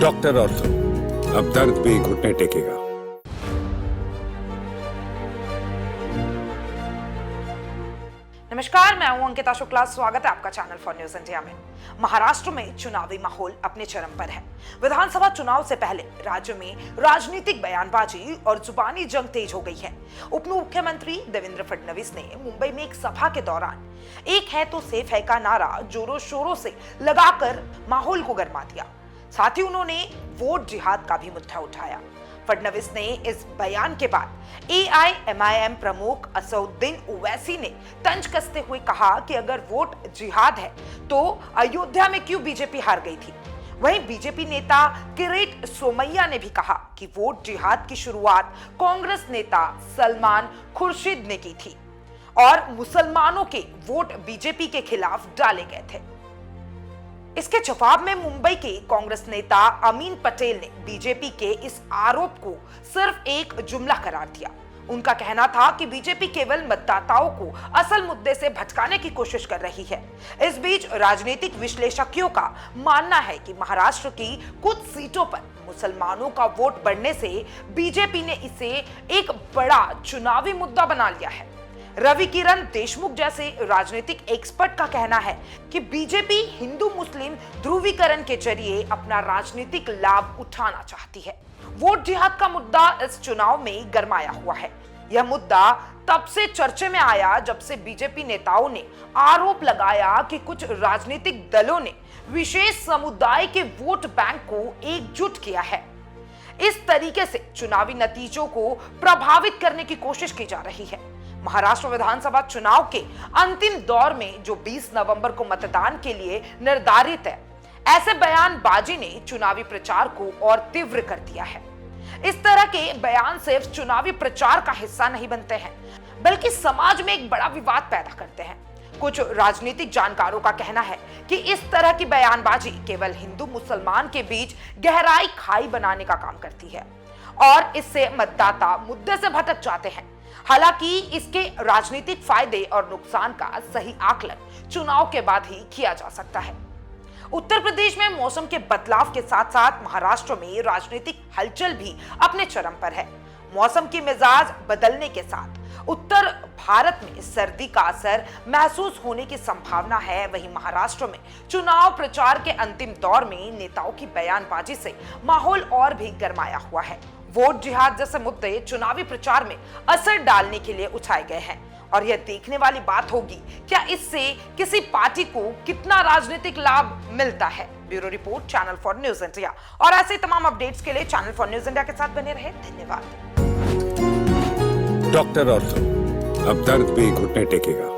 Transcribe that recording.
Doctor ortho, अब दर्द भी घुटने टेकेगा। नमस्कार, मैं हूं अंकिता शुक्ला। स्वागत है आपका चैनल फॉर न्यूज इंडिया में। महाराष्ट्र में चुनावी माहौल अपने चरम पर है। विधानसभा चुनाव से पहले राज्य में राजनीतिक बयानबाजी और जुबानी जंग तेज हो गई है। उप मुख्यमंत्री देवेंद्र फडणवीस ने मुंबई में एक सभा के दौरान "एक है तो सेफ है" का नारा जोरों शोरों से लगाकर माहौल को गर्मा दिया। साथ ही उन्होंने वोट जिहाद का भी मुद्दा उठाया। फडणवीस ने इस बयान के बाद एआईएमआईएम प्रमुख असदुद्दीन ओवैसी ने तंज कसते हुए कहा कि अगर वोट जिहाद है तो अयोध्या में क्यों बीजेपी हार गई थी। वहीं बीजेपी नेता किरीट सोमैया ने भी कहा कि वोट जिहाद की शुरुआत कांग्रेस नेता सलमान खुर्शीद ने की थी और मुसलमानों के वोट बीजेपी के खिलाफ डाले गए थे। इसके जवाब में मुंबई के कांग्रेस नेता अमीन पटेल ने बीजेपी के इस आरोप को सिर्फ एक जुमला करार दिया। उनका कहना था कि बीजेपी केवल मतदाताओं को असल मुद्दे से भटकाने की कोशिश कर रही है। इस बीच राजनीतिक विश्लेषकों का मानना है कि महाराष्ट्र की कुछ सीटों पर मुसलमानों का वोट बढ़ने से बीजेपी ने इसे एक बड़ा चुनावी मुद्दा बना लिया है। रवि किरण देशमुख जैसे राजनीतिक एक्सपर्ट का कहना है कि बीजेपी हिंदू मुस्लिम ध्रुवीकरण के जरिए अपना राजनीतिक लाभ उठाना चाहती है। वोट जिहाद का मुद्दा इस चुनाव में गरमाया हुआ है। यह मुद्दा तब से चर्चे में आया जब से बीजेपी नेताओं ने आरोप लगाया कि कुछ राजनीतिक दलों ने विशेष समुदाय के वोट बैंक को एकजुट किया है। इस तरीके से चुनावी नतीजों को प्रभावित करने की कोशिश की जा रही है। महाराष्ट्र विधानसभा चुनाव के अंतिम दौर में जो 20 नवंबर को मतदान के लिए निर्धारित है, ऐसे बयानबाजी ने चुनावी प्रचार को और तीव्र कर दिया है। इस तरह के बयान सिर्फ चुनावी प्रचार का हिस्सा नहीं बनते हैं, बल्कि समाज में एक बड़ा विवाद पैदा करते हैं। कुछ राजनीतिक जानकारों का कहना है कि इस तरह की बयानबाजी केवल हिंदू मुसलमान के बीच गहराई खाई बनाने का काम करती है और इससे मतदाता मुद्दे से भटक जाते हैं। हालांकि इसके राजनीतिक फायदे और नुकसान का सही आकलन चुनाव के बाद ही किया जा सकता है। उत्तर प्रदेश में मौसम के बदलाव के साथ साथ महाराष्ट्र में राजनीतिक हलचल भी अपने चरम पर है। मौसम की मिजाज बदलने के साथ उत्तर भारत में सर्दी का असर महसूस होने की संभावना है। वहीं महाराष्ट्र में चुनाव प्रचार के अंतिम दौर में नेताओं की बयानबाजी से माहौल और भी गरमाया हुआ है। वोट जिहाद जैसे मुद्दे चुनावी प्रचार में असर डालने के लिए उठाए गए हैं और यह देखने वाली बात होगी क्या इससे किसी पार्टी को कितना राजनीतिक लाभ मिलता है। Bureau report, channel for news India. और ऐसे तमाम अपडेट्स के लिए चैनल फॉर न्यूज इंडिया के साथ बने रहे। धन्यवाद। डॉक्टर ऑर्थो, अब दर्द भी घुटने टेकेगा।